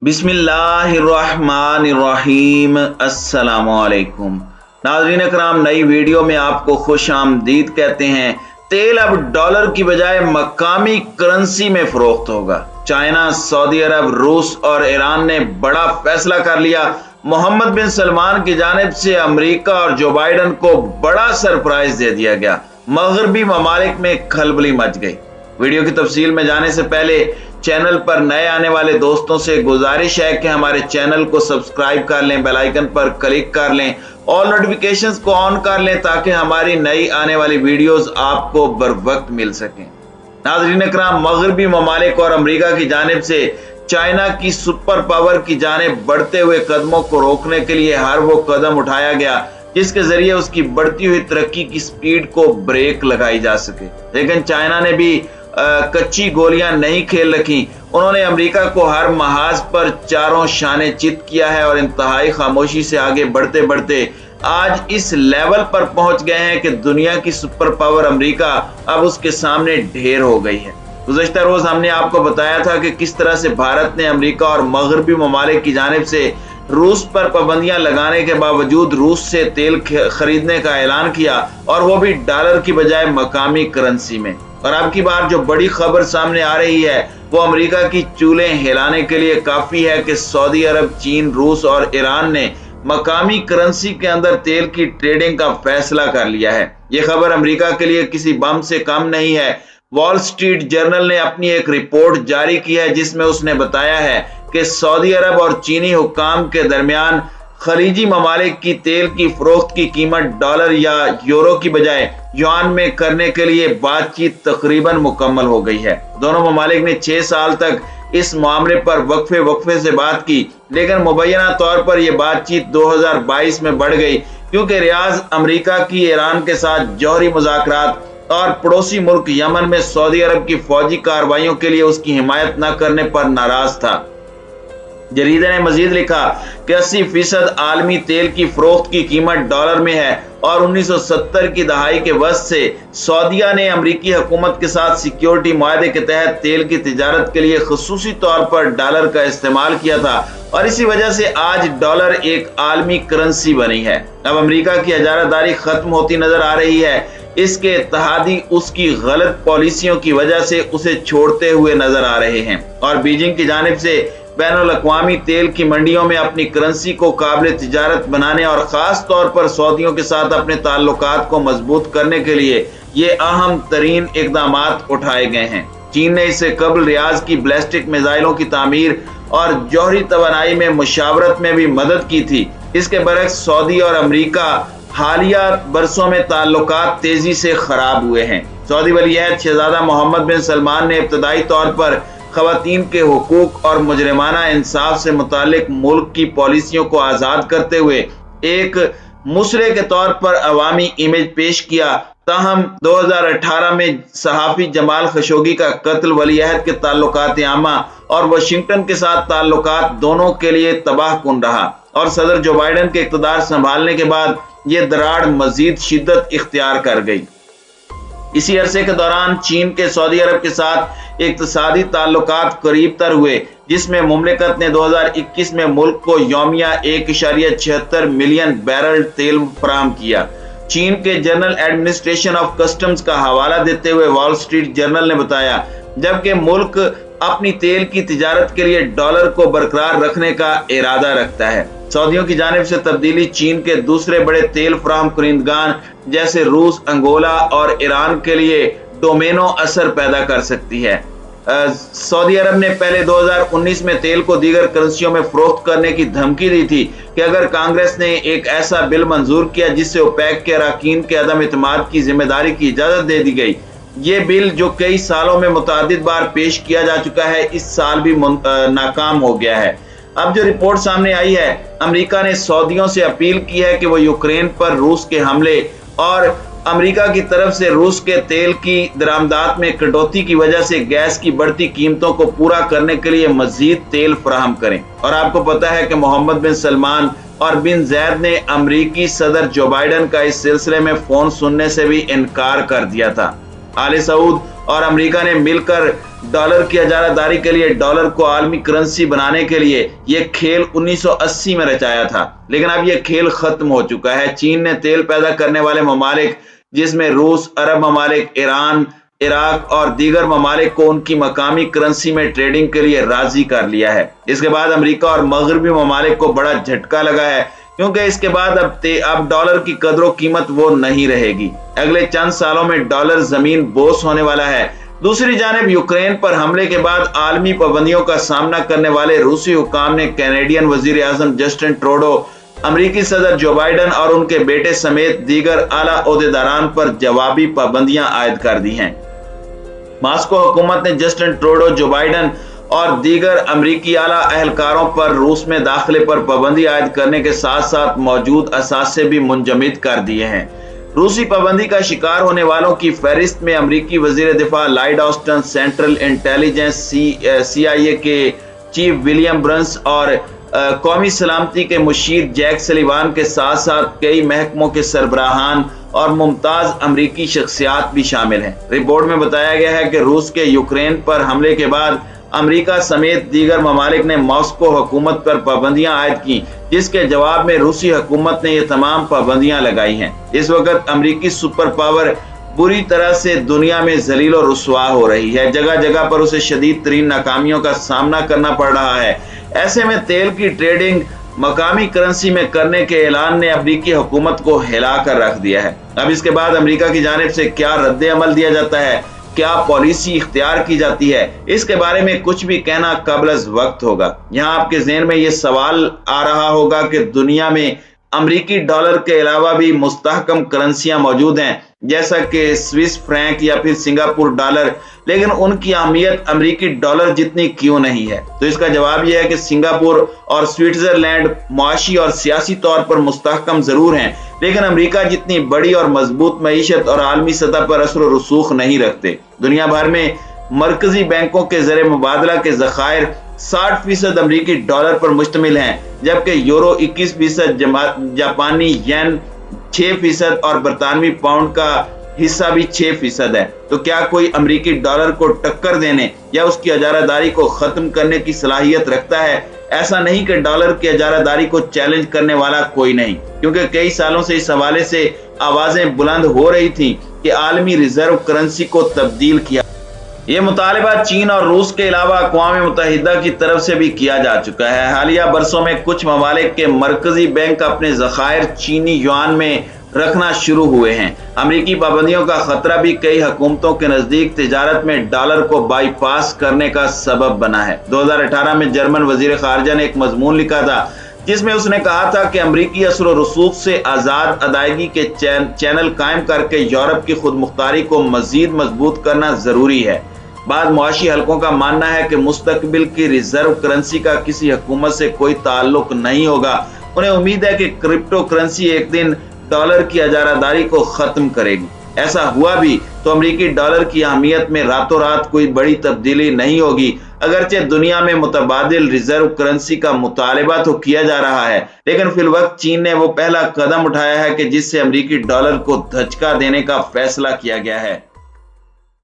बिस्मिल्लाहिर्रहमानिर्रहीम। अस्सलामुअलैकुम नाज़रीन अकराम, नई वीडियो में आपको खुश आमदीद कहते हैं। तेल अब डॉलर की बजाय मकामी करेंसी में फरोख्त होगा। चाइना, सऊदी अरब, रूस और ईरान ने बड़ा फैसला कर लिया। मोहम्मद बिन सलमान की जानिब से अमेरिका और जो बाइडन को बड़ा सरप्राइज दे दिया गया। मगरबी ममालिक में खलबली मच गई। वीडियो की तफसील में जाने से पहले चैनल पर नए आने वाले दोस्तों से गुजारिश है कि हमारे चैनल को सब्सक्राइब कर लें, बेल आइकन पर क्लिक कर लें और नोटिफिकेशंस को ऑन कर लें ताकि हमारी नई आने वाली वीडियोस आपको बर वक्त मिल सकें। नाज़रीन इकराम, मगरबी ममालिक और अमेरिका की जानिब से चाइना की सुपर पावर की जानिब बढ़ते हुए कदमों को रोकने के लिए हर वो कदम उठाया गया जिसके जरिए उसकी बढ़ती हुई तरक्की की स्पीड को ब्रेक लगाई जा सके। लेकिन चाइना ने भी कच्ची गोलियां नहीं खेल रखी। उन्होंने अमेरिका को हर महाज पर चारों शाने चित किया है और इंतहाई खामोशी से आगे बढ़ते बढ़ते आज इस लेवल पर पहुंच गए हैं कि दुनिया की सुपर पावर अमेरिका अब उसके सामने ढेर हो गई है। गुज़श्ता रोज हमने आपको बताया था कि किस तरह से भारत ने अमेरिका और मगरबी ममालिक की जानिब से रूस पर पाबंदियां लगाने के बावजूद रूस से तेल खरीदने का ऐलान किया, और वो भी डॉलर की बजाय मकामी करेंसी में। और अब की बार जो बड़ी खबर सामने आ रही है वो अमेरिका की चूल्हे हिलाने के लिए काफी है कि सऊदी अरब, चीन, रूस और ईरान ने मकामी करेंसी के अंदर तेल की ट्रेडिंग का फैसला कर लिया है। ये खबर अमेरिका के लिए किसी बम से कम नहीं है। वॉल स्ट्रीट जर्नल ने अपनी एक रिपोर्ट जारी की है जिसमें उसने बताया है कि सऊदी अरब और चीनी हुक्काम के दरमियान खलीजी ममालिक की तेल की फरोख्त की कीमत डॉलर या यूरो की बजाय युआन में करने के लिए बातचीत तकरीबन मुकम्मल हो गई है। दोनों ममालिक ने 6 साल तक इस मामले पर वक्फे से बात की, लेकिन मुबैना तौर पर यह बातचीत 2022 में बढ़ गई क्योंकि रियाज अमेरिका की ईरान के साथ जौहरी मुज़ाकरात और पड़ोसी मुल्क यमन में सऊदी अरब की फौजी कार्रवाइयों के लिए उसकी हिमायत न करने पर नाराज था। जरीदे ने मजीद लिखा कि 80% आलमी तेल की फरोख्त की कीमत डॉलर में है और 1970 की दहाई के वक्त से सऊदीया ने अमरीकी हुकूमत के साथ सिक्योरिटी मुआहदे के तहत तेल की तिजारत के लिए खुसूसी तौर पर डॉलर का इस्तेमाल किया था, और इसी वजह से आज डॉलर एक आलमी करेंसी बनी है। अब अमरीका की इजारादारी खत्म होती नजर आ रही है। इसके इत्तेहादी उसकी गलत पॉलिसियों की वजह से उसे छोड़ते हुए नजर आ रहे हैं, और बीजिंग की जानिब से बैनुल-अक़वामी तेल की मंडियों में अपनी करेंसी को काबिल तिजारत बनाने और खास तौर पर सऊदियों के साथ अपने ताल्लुकात को मजबूत करने के लिए ये अहम तरीन इकदाम उठाए गए हैं। चीन ने इससे कबल रियाज की बैलिस्टिक मिसाइलों की तामीर और जौहरी तवानाई में मुशावरत में भी मदद की थी। इसके बरक्स सऊदी और अमरीका हालिया बरसों में ताल्लुकात तेजी से खराब हुए हैं। सऊदी वलीअहद शहजादा मोहम्मद बिन सलमान ने इब्तदाई तौर पर खवातीन के हुकूक और मुजरिमाना इंसाफ से मुतालिक मुल्क की पॉलिसियों को आज़ाद करते हुए एक मुसरे के तौर पर अवामी इमेज पेश किया। ताहम 2018 में सहाफ़ी जमाल खशोगी का कत्ल वलीअहद के ताल्लुकात आमा और वाशिंगटन के साथ ताल्लुकात दोनों के लिए तबाहकुन रहा, और सदर जो बाइडन के इक़्तिदार संभालने के बाद ये दरार मजीद शिद्दत इख्तियार कर गई। इसी अरसे के दौरान चीन के सऊदी अरब के साथ इक़्तिसादी ताल्लुकात करीब तर हुए, जिसमें मुमलिकत ने 2021 में मुल्क को यौमिया 1.76 मिलियन बैरल तेल फराहम किया। चीन के जनरल एडमिनिस्ट्रेशन ऑफ कस्टम्स का हवाला देते हुए वॉल स्ट्रीट जर्नल ने बताया, जबकि मुल्क अपनी तेल की तिजारत के लिए डॉलर को बरकरार रखने का इरादा रखता है। सऊदियों की जानिब से तब्दीली चीन के दूसरे बड़े तेल फराहम कुनिंदगान जैसे रूस, अंगोला और ईरान के लिए डोमेनो असर पैदा कर सकती है। सऊदी अरब ने पहले 2019 में तेल को दीगर करेंसियों में फरोख्त करने की धमकी दी थी कि अगर कांग्रेस ने एक ऐसा बिल मंजूर किया जिससे ओपेक के अरकान के अदम इत्मीनान की जिम्मेदारी की इजाजत दे दी गई। ये बिल जो कई सालों में मुतादिद बार पेश किया जा चुका है, इस साल भी नाकाम हो गया है। अब जो रिपोर्ट सामने आई है, अमेरिका ने सऊदियों से अपील की है कि वो यूक्रेन पर रूस के हमले और अमेरिका की तरफ से रूस के तेल की दरामदात में कटौती की वजह से गैस की बढ़ती कीमतों को पूरा करने के लिए मजीद तेल फराहम करें। और आपको पता है कि मोहम्मद बिन सलमान और बिन जैद ने अमेरिकी सदर जो बाइडन का इस सिलसिले में फोन सुनने से भी इनकार कर दिया था। आले सऊद और अमेरिका ने मिलकर डॉलर की इजारादारी के लिए डॉलर को आलमी करेंसी बनाने के लिए यह खेल 1980 में रचाया था, लेकिन अब यह खेल खत्म हो चुका है। चीन ने तेल पैदा करने वाले ममालिक जिसमें रूस, अरब ममालिक, ईरान, इराक और दीगर ममालिक को उनकी मकामी करेंसी में ट्रेडिंग के लिए राजी कर लिया है। इसके बाद अमेरिका और मगरबी ममालिक को बड़ा झटका लगा है, क्योंकि इसके बाद अब डॉलर की कदर कीमत वो नहीं रहेगी। अगले चंद सालों में डॉलर जमीन बोस होने वाला है। दूसरी जानिब यूक्रेन पर हमले के बाद आलमी पाबंदियों का सामना करने वाले रूसी हुकाम ने कैनेडियन वजीर आजम जस्टिन ट्रूडो, अमरीकी सदर जो बाइडन और उनके बेटे समेत दीगर आला ओहदेदारान पर जवाबी पाबंदियां आयद कर दी हैं। मॉस्को हुकूमत ने जस्टिन ट्रूडो, जो बाइडन और दीगर अमरीकी आला अहलकारों पर रूस में दाखिले पर पाबंदी आयद करने के साथ साथ मौजूद असासे भी मुंजमद कर दिए हैं। रूसी पाबंदी का शिकार होने वालों की फहरिस्त में अमरीकी वजीर दिफा Lloyd Austin, central intelligence CIA के चीफ विलियम ब्रंस और कौमी सलामती के मुशीर जैक सलीवान के साथ साथ कई महकमों के सरबराहान और मुमताज अमरीकी शख्सियात भी शामिल हैं। रिपोर्ट में बताया गया है कि रूस के यूक्रेन पर हमले के बाद अमेरिका समेत दीगर ममालिक ने मॉस्को हुकूमत पर पाबंदियां आयद की, जिसके जवाब में रूसी हुकूमत ने ये तमाम पाबंदियां लगाई हैं। इस वक्त अमरीकी सुपर पावर बुरी तरह से दुनिया में जलील और रुस्वा हो रही है। जगह जगह पर उसे शदीद तरीन नाकामियों का सामना करना पड़ रहा है। ऐसे में तेल की ट्रेडिंग मकामी करेंसी में करने के ऐलान ने अमरीकी हुकूमत को हिला कर रख दिया है। अब इसके बाद अमरीका की जानिब से क्या रद्द अमल दिया जाता है, क्या पॉलिसी इख्तियार की जाती है, इसके बारे में कुछ भी कहना कबल वक्त होगा। यहाँ आपके ज़हन में ये सवाल आ रहा होगा कि दुनिया में अमरीकी डॉलर के अलावा भी मुस्तहकम करेंसियां मौजूद हैं, जैसा कि स्विस फ्रैंक या फिर सिंगापुर डॉलर, लेकिन उनकी अहमियत अमरीकी डॉलर जितनी क्यों नहीं है? तो इसका जवाब यह है कि सिंगापुर और स्विट्जरलैंड मुआशी और सियासी तौर पर मुस्तहकम जरूर हैं, लेकिन अमरीका जितनी बड़ी और मजबूत मईशत और आलमी सतह पर असर और रसूख नहीं रखते। दुनिया भर में मरकजी बैंकों के जरिए मुबादला के ज़खायर 60% अमरीकी डॉलर पर मुश्तमिल हैं, जबकि यूरो 21%, जापानी येन 6% और बरतानवी पाउंड का हिस्सा भी 6% है। तो क्या कोई अमरीकी डॉलर को टक्कर देने या उसकी इजारादारी को खत्म करने की सलाहियत रखता है? ऐसा नहीं कि डॉलर की इजारादारी को चैलेंज करने वाला कोई नहीं, क्योंकि कई सालों से इस हवाले से आवाजें बुलंद हो रही थी कि आलमी रिजर्व करेंसी को तब्दील किया। ये मुतालिबा चीन और रूस के अलावा अक़वाम मुत्तहिदा की तरफ से भी किया जा चुका है। हालिया बरसों में कुछ ममालिक के मरकजी बैंक अपने ज़खायर चीनी युआन में रखना शुरू हुए हैं। अमरीकी पाबंदियों का खतरा भी कई हुकूमतों के नजदीक तिजारत में डॉलर को बाईपास करने का सबब बना है। 2018 में जर्मन वजीर खारजा ने एक मजमून लिखा था जिसमें उसने कहा था कि अमरीकी असर और रसूख से आज़ाद अदायगी के चैनल कायम करके यूरोप की खुद मुख्तारी को मजीद मजबूत करना जरूरी है। बाद मुआशी हलकों का मानना है कि मुस्तकबिल की रिजर्व करेंसी का किसी हुकूमत से कोई ताल्लुक नहीं होगा। उन्हें उम्मीद है कि क्रिप्टो करेंसी एक दिन डॉलर की इजारादारी को खत्म करेगी। ऐसा हुआ भी तो अमरीकी डॉलर की अहमियत में रातों रात कोई बड़ी तब्दीली नहीं होगी। अगरचे दुनिया में मुतबादिल रिजर्व करेंसी का मुतालिबा तो किया जा रहा है, लेकिन फिलवक्त चीन ने वो पहला कदम उठाया है कि जिससे अमरीकी डॉलर को धचका देने का फैसला किया गया है।